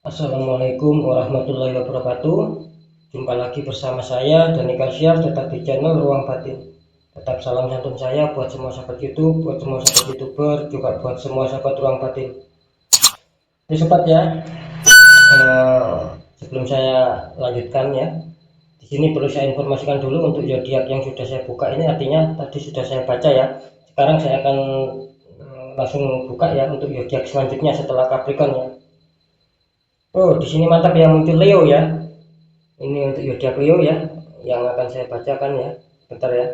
Assalamualaikum warahmatullahi wabarakatuh. Jumpa lagi bersama saya Dani Kasiar, tetap di channel Ruang Batin. Tetap salam santun saya buat semua sahabat YouTube, buat semua sahabat YouTuber, juga buat semua sahabat Ruang Batin. Ini sobat ya, sebelum saya lanjutkan ya, di sini perlu saya informasikan dulu untuk zodiak yang sudah saya buka ini, artinya tadi sudah saya baca ya. Sekarang saya akan langsung buka ya untuk zodiak selanjutnya setelah Capricorn ya. Oh, di sini mantap ya, muncul Leo ya. Ini untuk zodiak Leo ya, yang akan saya bacakan ya. Bentar ya.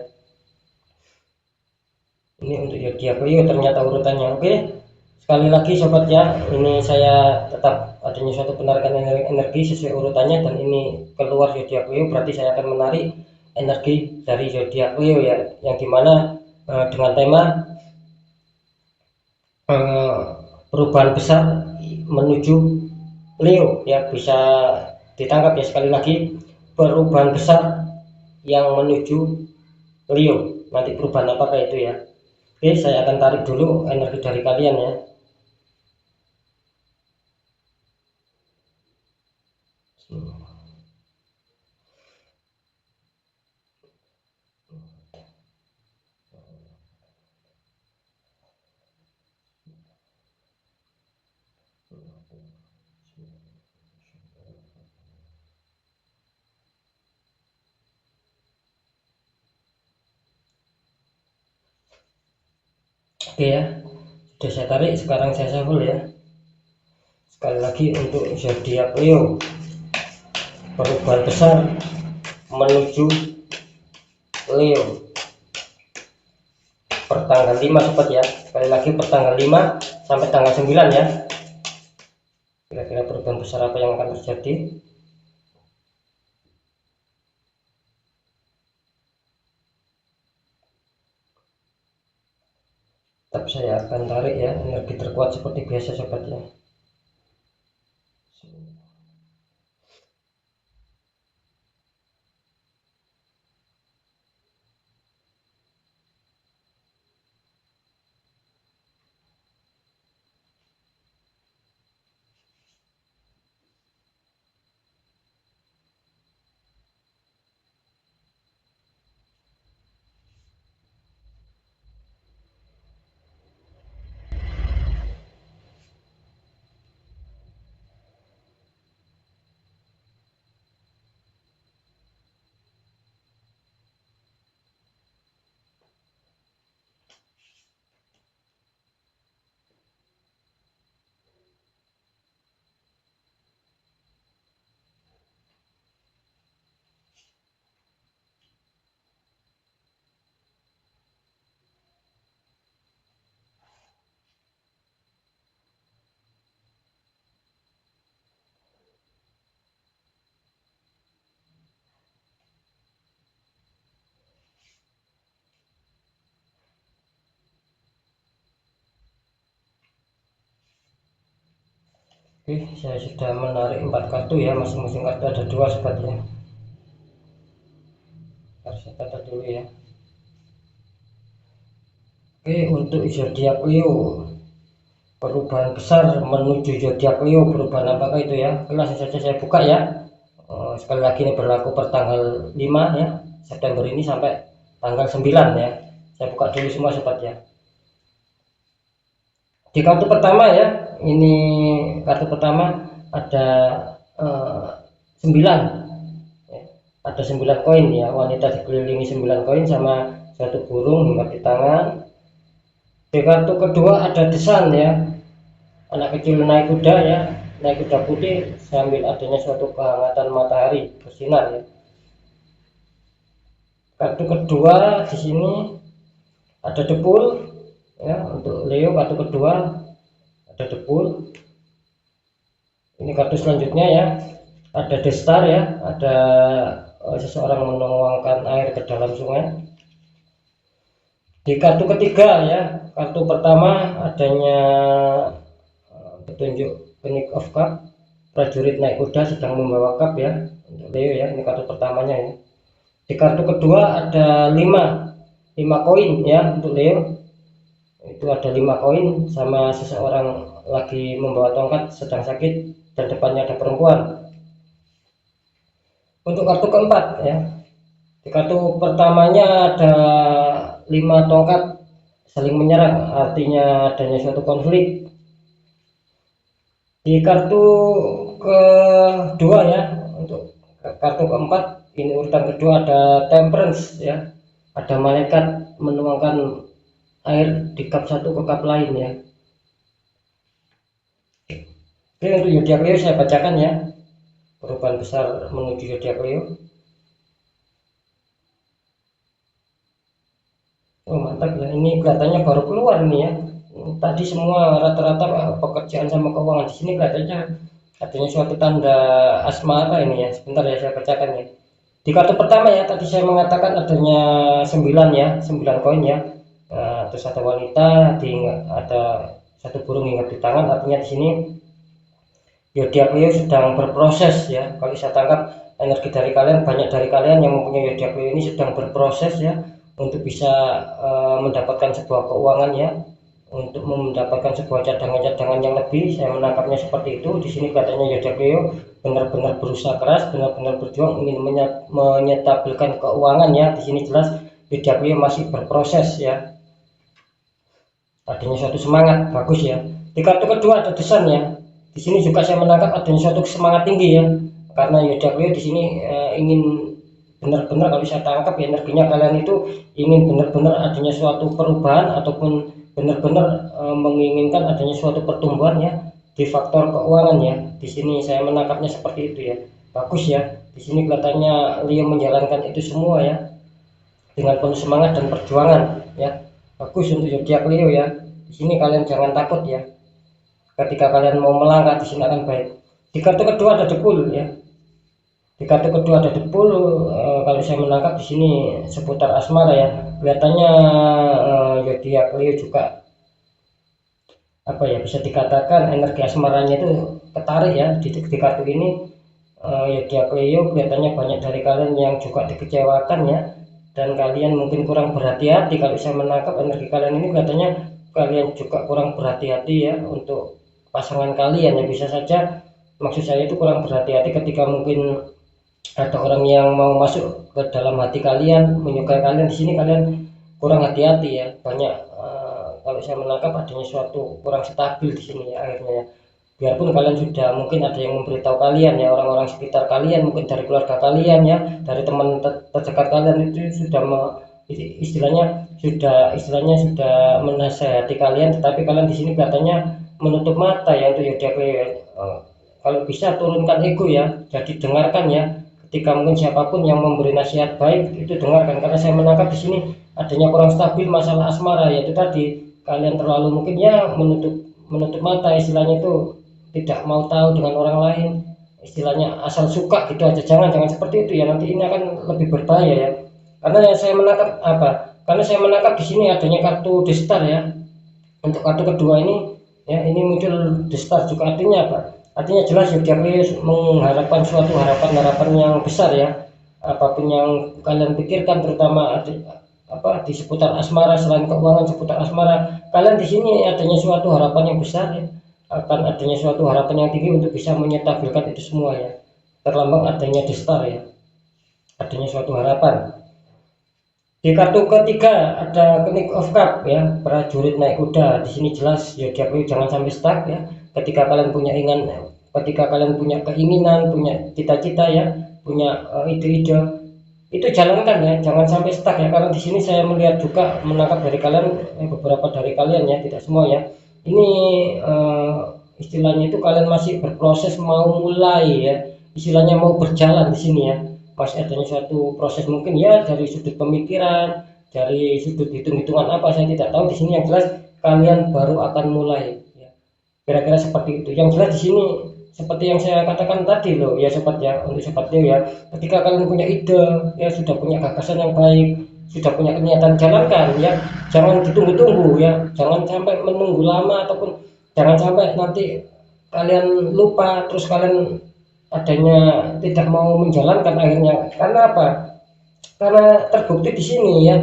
Ini untuk zodiak Leo ternyata urutannya. Oke. Sekali lagi sobat ya, ini saya tetap adanya suatu penarikan energi sesuai urutannya, dan ini keluar zodiak Leo berarti saya akan menarik energi dari zodiak Leo ya, yang dimana dengan tema perubahan besar menuju Leo ya, bisa ditangkap ya. Sekali lagi, perubahan besar yang menuju Leo, nanti perubahan apakah itu ya. Oke, saya akan tarik dulu energi dari kalian ya. Oke ya, sudah saya tarik, sekarang saya shuffle ya. Sekali lagi untuk zodiak Leo, perubahan besar menuju Leo pertanggal 5 sobat ya. Sekali lagi pertanggal 5 sampai tanggal 9 ya. Kira-kira perubahan besar apa yang akan terjadi? Tapi saya akan tarik ya energi terkuat seperti biasa sobat ya. Oke, saya sudah menarik 4 kartu ya, masing-masing kartu ada 2 sobat ya. Harus saya catat dulu ya. Oke, untuk zodiak Leo, perubahan besar menuju zodiak Leo, perubahan apakah itu ya? Langsung saja saya buka ya. Sekali lagi ini berlaku per tanggal 5 ya, September ini sampai tanggal 9 ya. Saya buka dulu semua sobat ya. Di kartu pertama ya, ini kartu pertama ada 9 ya. Ada 9 koin ya, wanita dikelilingi 9 koin sama satu burung hingga di tangan. Di kartu kedua ada desan ya, anak kecil naik kuda ya, naik kuda putih sambil adanya suatu kehangatan matahari bersinar ya. Kartu kedua di sini ada depul ya, untuk Leo kartu kedua ada depul. Ini kartu selanjutnya ya, ada destar ya, ada seseorang menuangkan air ke dalam sungai. Di kartu ketiga ya, kartu pertama adanya petunjuk King of Cup, prajurit naik kuda sedang membawa cup ya, untuk Leo ya, ini kartu pertamanya ya. Di kartu kedua ada 5 koin ya untuk Leo, itu ada 5 koin sama seseorang lagi membawa tongkat sedang sakit dan depannya ada perempuan. Untuk kartu keempat ya, di kartu pertamanya ada 5 tongkat saling menyerang, artinya adanya suatu konflik. Di kartu kedua ya, untuk kartu keempat ini urutan kedua ada temperance ya, ada malaikat menuangkan air di cup satu ke cup lain ya. Oke, untuk zodiak Leo saya bacakan ya, perubahan besar menuju zodiak Leo. Oh mantap ya, ini kelihatannya baru keluar nih ya. Tadi semua rata-rata pekerjaan sama keuangan, di sini kelihatannya adanya suatu tanda asmara ini ya. Sebentar ya, saya bacakan ya. Di kartu pertama ya, tadi saya mengatakan adanya 9 ya, 9 koin ya. Nah, terus ada wanita, ada satu burung hinggap di tangan, artinya di sini zodiak Leo sedang berproses ya. Kalau saya tangkap energi dari kalian, banyak dari kalian yang mempunyai zodiak Leo ini sedang berproses ya, untuk bisa mendapatkan sebuah keuangan ya, untuk mendapatkan sebuah cadangan-cadangan yang lebih. Saya menangkapnya seperti itu. Di sini katanya zodiak Leo benar-benar berusaha keras, benar-benar berjuang ingin menyetabilkan keuangan ya. Di sini jelas zodiak Leo masih berproses ya, adanya suatu semangat bagus ya. Di kartu kedua ada desan ya. Di sini juga saya menangkap adanya suatu semangat tinggi ya, karena zodiak Leo di sini ingin benar-benar, kalau saya tangkap ya, energinya kalian itu ingin benar-benar adanya suatu perubahan ataupun benar-benar menginginkan adanya suatu pertumbuhan ya di faktor keuangan ya. Di sini saya menangkapnya seperti itu ya. Bagus ya. Di sini kelihatannya Leo menjalankan itu semua ya dengan penuh semangat dan perjuangan ya. Bagus untuk zodiak Leo ya. Di sini kalian jangan takut ya. Ketika kalian mau melangkah, di sini akan baik. Di kartu kedua ada depul ya. Di kartu kedua ada depul, kalau saya menangkap di sini seputar asmara ya. Kelihatannya zodiak Leo juga apa ya, bisa dikatakan energi asmaranya itu ketarik ya di kartu ini. Zodiak Leo kelihatannya banyak dari kalian yang juga dikecewakan ya, dan kalian mungkin kurang berhati-hati. Kalau saya menangkap energi kalian ini kelihatannya kalian juga kurang berhati-hati ya untuk pasangan kalian ya. Bisa saja maksud saya itu kurang berhati-hati ketika mungkin ada orang yang mau masuk ke dalam hati kalian, menyukai kalian. Di sini kalian kurang hati-hati ya. Banyak kalau saya menangkap adanya suatu kurang stabil di sini ya akhirnya ya. Biarpun kalian sudah mungkin ada yang memberitahu kalian ya, orang-orang sekitar kalian, mungkin dari keluarga kalian ya, dari teman terdekat kalian itu sudah istilahnya sudah menasehati kalian, tetapi kalian di sini kelihatannya menutup mata ya untuk zodiak Leo. Kalau bisa turunkan ego ya, jadi dengarkan ya. Ketika mungkin siapapun yang memberi nasihat baik itu dengarkan, karena saya menangkap di sini adanya kurang stabil masalah asmara, yaitu tadi kalian terlalu mungkin ya menutup mata, istilahnya itu tidak mau tahu dengan orang lain, istilahnya asal suka gitu aja. Jangan seperti itu ya, nanti ini akan lebih berbahaya ya. Karena saya menangkap apa? Karena saya menangkap di sini adanya kartu The Star ya. Untuk kartu kedua ini ya, ini muncul The Star juga, artinya apa? Artinya jelas zodiak Leo mengharapkan suatu harapan yang besar ya. Apapun yang kalian pikirkan, terutama di seputar asmara, selain keuangan, seputar asmara, kalian di sini adanya suatu harapan yang besar ya. Akan adanya suatu harapan yang tinggi untuk bisa menyetabilkan itu semua ya. Terlambang adanya The Star ya, adanya suatu harapan. Di kartu ketiga ada King of Cup ya, prajurit naik kuda. Di sini jelas zodiak Leo jangan sampai stuck ya. Ketika kalian punya keinginan, punya cita-cita ya, punya ide-ide, itu jalankan ya, jangan sampai stuck ya. Karena di sini saya melihat juga menangkap dari kalian, beberapa dari kalian ya, tidak semua ya. Ini istilahnya itu kalian masih berproses mau mulai ya, istilahnya mau berjalan di sini ya. Masih adanya suatu proses mungkin ya, dari sudut pemikiran, dari sudut hitung-hitungan apa saya tidak tahu. Di sini yang jelas kalian baru akan mulai ya. Kira-kira seperti itu. Yang jelas di sini seperti yang saya katakan tadi loh ya sobat ya, untuk sobat Leo ya. Ketika kalian punya ide ya, sudah punya gagasan yang baik, sudah punya niatan, jalankan ya. Jangan ditunggu-tunggu ya. Jangan sampai menunggu lama, ataupun jangan sampai nanti kalian lupa, terus kalian adanya tidak mau menjalankan akhirnya. Karena apa? Karena terbukti di sini ya,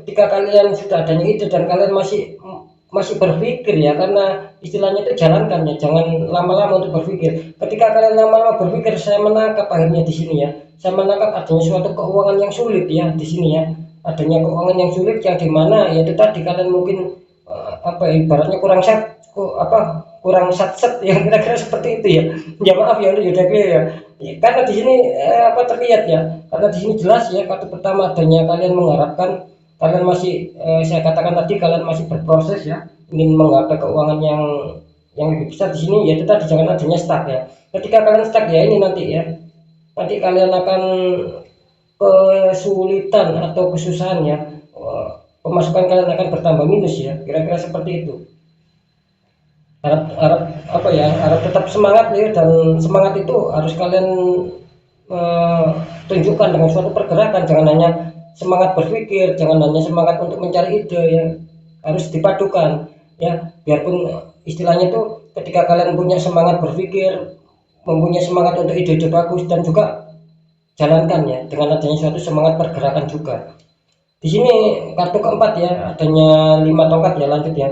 ketika kalian sudah adanya ide dan kalian masih masih berpikir ya, karena istilahnya itu jalankan ya, jangan lama-lama untuk berpikir. Ketika kalian lama-lama berpikir, saya menangkap akhirnya di sini ya, saya menangkap adanya suatu keuangan yang sulit ya di sini ya, adanya keuangan yang sulit yang dimana ya itu tadi kalian mungkin apa ya, ibaratnya kurang satset yang kira-kira seperti itu ya. Ya maaf ya untuk Yudhakya ya. Ya, karena di sini terlihat ya, karena di sini jelas ya, kartu pertama adanya kalian mengharapkan, kalian masih saya katakan tadi kalian masih berproses ya, ingin menggapai keuangan yang lebih besar di sini, yaitu tadi jangan adanya stuck ya. Ketika kalian stuck ya ini nanti ya, nanti kalian akan kesulitan atau kesusahan ya, pemasukan kalian akan bertambah minus ya, kira-kira seperti itu. Harap tetap semangat ya, dan semangat itu harus kalian tunjukkan dengan suatu pergerakan, jangan hanya semangat berpikir, jangan hanya semangat untuk mencari ide ya, harus dipadukan ya, biarpun istilahnya itu ketika kalian punya semangat berpikir, mempunyai semangat untuk ide-ide bagus, dan juga jalankan ya dengan adanya suatu semangat pergerakan juga. Di sini kartu keempat ya, adanya 5 tongkat ya, lanjut ya.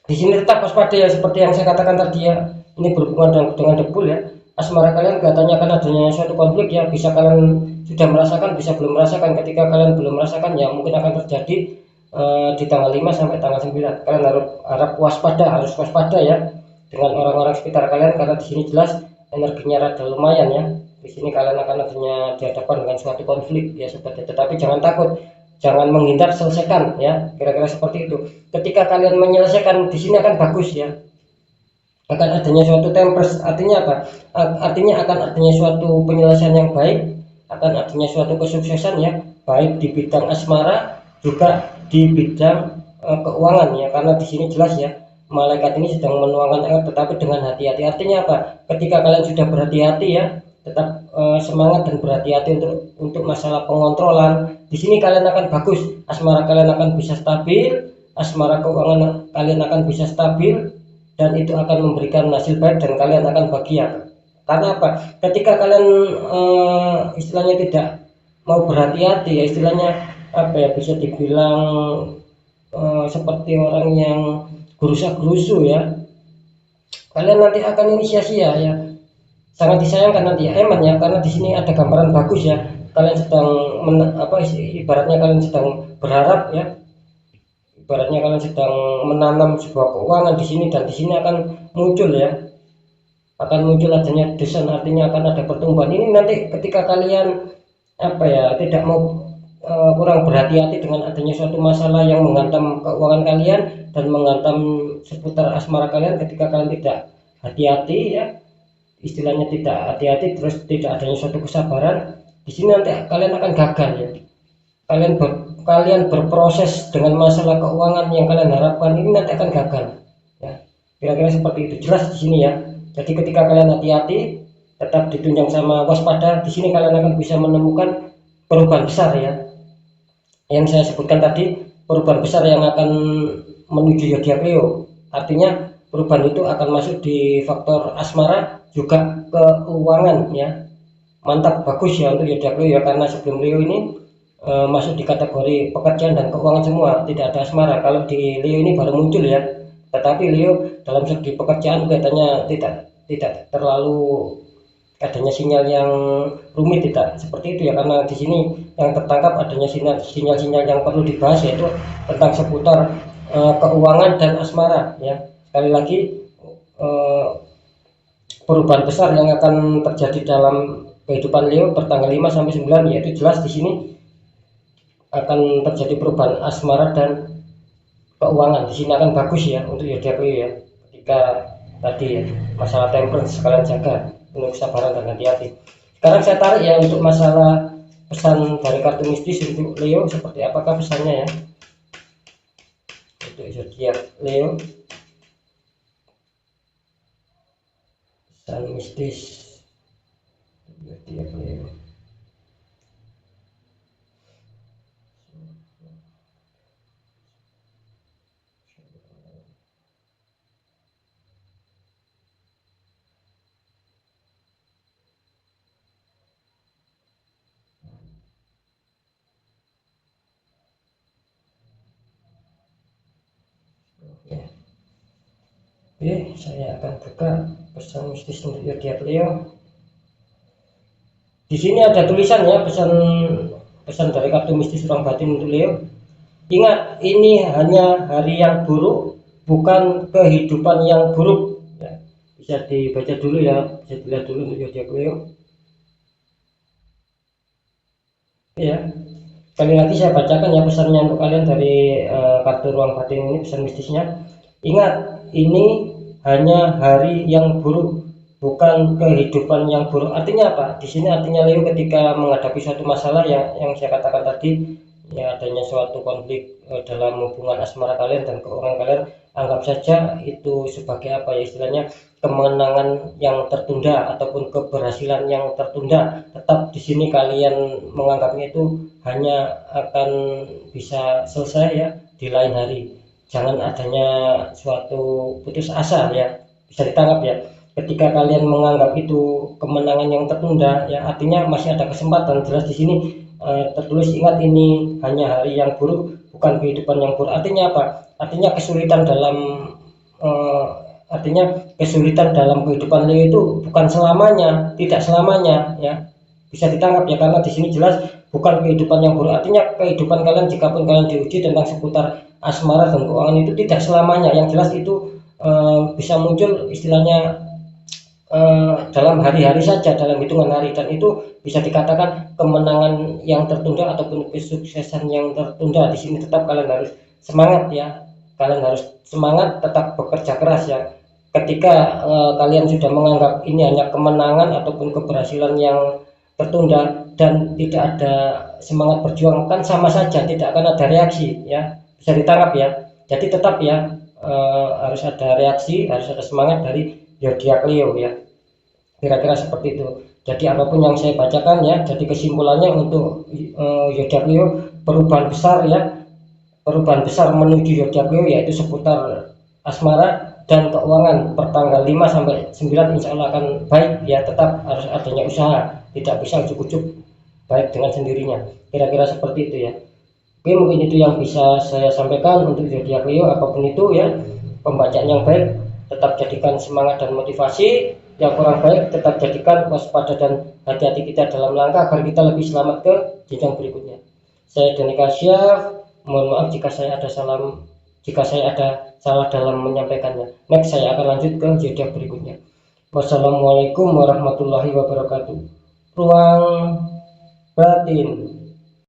Di sini tetap waspada ya, seperti yang saya katakan tadi ya, ini berhubungan dengan debul ya. Asmara kalian katanya akan adanya suatu konflik ya, bisa kalian sudah merasakan, bisa belum merasakan. Ketika kalian belum merasakan ya, mungkin akan terjadi di tanggal 5 sampai tanggal 9. Kalian harus waspada ya dengan orang-orang sekitar kalian, karena di sini jelas energinya rada lumayan ya. Di sini kalian akan adanya dihadapkan dengan suatu konflik ya seperti itu. Tetapi jangan takut, jangan menghindar, selesaikan ya, kira-kira seperti itu. Ketika kalian menyelesaikan di sini akan bagus ya, akan adanya suatu tempers. Artinya apa? Artinya akan adanya suatu penyelesaian yang baik, akan adanya suatu kesuksesan ya, baik di bidang asmara juga di bidang keuangan ya, karena di sini jelas ya, malaikat ini sedang menuangkan air tetapi dengan hati-hati. Artinya apa? Ketika kalian sudah berhati-hati ya, tetap semangat dan berhati-hati untuk masalah pengontrolan. Di sini kalian akan bagus, asmara kalian akan bisa stabil, asmara keuangan kalian akan bisa stabil, dan itu akan memberikan hasil baik dan kalian akan bahagia. Karena apa? Ketika kalian istilahnya tidak mau berhati-hati ya, istilahnya apa ya, bisa dibilang seperti orang yang gerusa-gerusu ya, kalian nanti akan ini sia-sia ya, sangat disayangkan nanti ya, hemat ya, karena di sini ada gambaran bagus ya, kalian sedang ibaratnya kalian sedang berharap ya, ibaratnya kalian sedang menanam sebuah keuangan di sini, dan di sini akan muncul ya, akan muncul adanya desain, artinya akan ada pertumbuhan. Ini nanti ketika kalian tidak mau kurang berhati-hati dengan adanya suatu masalah yang menghantam keuangan kalian dan menghantam seputar asmara kalian, ketika kalian tidak hati-hati ya, istilahnya tidak hati-hati, terus tidak adanya suatu kesabaran, di sini nanti kalian akan gagal ya. Kalian berproses dengan masalah keuangan yang kalian harapkan, ini nanti akan gagal ya, kira-kira seperti itu, jelas di sini ya. Jadi ketika kalian hati-hati, tetap ditunjang sama waspada, di sini kalian akan bisa menemukan perubahan besar ya, yang saya sebutkan tadi, perubahan besar yang akan menuju zodiak Leo. Artinya perubahan itu akan masuk di faktor asmara juga keuangan ya. Mantap, bagus ya untuk zodiak Leo ya, karena sebelum Leo ini masuk di kategori pekerjaan dan keuangan semua, tidak ada asmara. Kalau di Leo ini baru muncul ya, tetapi Leo dalam segi pekerjaan kelihatannya tidak terlalu adanya sinyal yang rumit, tidak seperti itu ya, karena di sini yang tertangkap adanya sinyal-sinyal yang perlu dibahas, yaitu tentang seputar keuangan dan asmara ya. Sekali lagi, perubahan besar yang akan terjadi dalam kehidupan Leo bertanggal 5 sampai 9, yaitu jelas di sini akan terjadi perubahan asmara dan keuangan. Di sini akan bagus ya untuk zodiak Leo ya. Ketika tadi ya, masalah temperance kalian jaga, penuh kesabaran dan hati-hati. Sekarang saya tarik ya untuk masalah pesan dari kartu mistis untuk Leo, seperti apakah pesannya ya untuk zodiak Leo. Pesan mistis zodiak Leo. Oke, saya akan buka pesan mistis untuk zodiak Leo. Di sini ada tulisan ya, pesan dari kartu mistis ruang batin untuk Leo. Ingat, ini hanya hari yang buruk, bukan kehidupan yang buruk. Ya, bisa dibaca dulu ya, bisa dilihat dulu untuk zodiak Leo. Ya, kali lagi saya bacakan ya pesannya untuk kalian dari kartu ruang batin ini, pesan mistisnya. Ingat, ini hanya hari yang buruk, bukan kehidupan yang buruk. Artinya apa? Di sini artinya Leo ketika menghadapi suatu masalah yang saya katakan tadi, ya adanya suatu konflik dalam hubungan asmara kalian dan keuangan kalian, anggap saja itu sebagai apa ya istilahnya, kemenangan yang tertunda ataupun keberhasilan yang tertunda. Tetap di sini kalian menganggapnya itu hanya akan bisa selesai ya di lain hari. Jangan adanya suatu putus asa ya, bisa ditangkap ya. Ketika kalian menganggap itu kemenangan yang tertunda ya, artinya masih ada kesempatan. Jelas di sini tertulis ingat ini hanya hari yang buruk, bukan kehidupan yang buruk. Artinya apa? Artinya kesulitan dalam eh, kehidupan Leo itu bukan selamanya, tidak selamanya ya, bisa ditangkap ya, karena di sini jelas bukan kehidupan yang buruk. Artinya kehidupan kalian, jika pun kalian diuji tentang seputar asmara dan keuangan, itu tidak selamanya. Yang jelas itu bisa muncul istilahnya dalam hari-hari saja, dalam hitungan hari, dan itu bisa dikatakan kemenangan yang tertunda ataupun kesuksesan yang tertunda. Di sini tetap kalian harus semangat ya, kalian harus semangat, tetap bekerja keras ya. Ketika kalian sudah menganggap ini hanya kemenangan ataupun keberhasilan yang tertunda dan tidak ada semangat berjuang, kan sama saja tidak akan ada reaksi ya, bisa ditangkap ya. Jadi tetap ya, harus ada reaksi, harus ada semangat dari zodiak Leo ya, kira-kira seperti itu. Jadi apapun yang saya bacakan ya, jadi kesimpulannya untuk zodiak Leo, perubahan besar menuju zodiak Leo yaitu seputar asmara dan keuangan pertanggal 5 sampai 9 insya Allah akan baik ya. Tetap harus adanya usaha, tidak bisa ujuk-ujuk baik dengan sendirinya, kira-kira seperti itu ya. Oke, mungkin itu yang bisa saya sampaikan untuk zodiak Leo. Apapun itu ya, pembacaan yang baik tetap jadikan semangat dan motivasi, yang kurang baik tetap jadikan waspada dan hati-hati kita dalam langkah agar kita lebih selamat ke jenjang berikutnya. Saya Dani Kasyaf, mohon maaf jika saya ada salah dalam menyampaikannya. Next saya akan lanjut ke zodiak berikutnya. Wassalamualaikum warahmatullahi wabarakatuh. Ruang batin.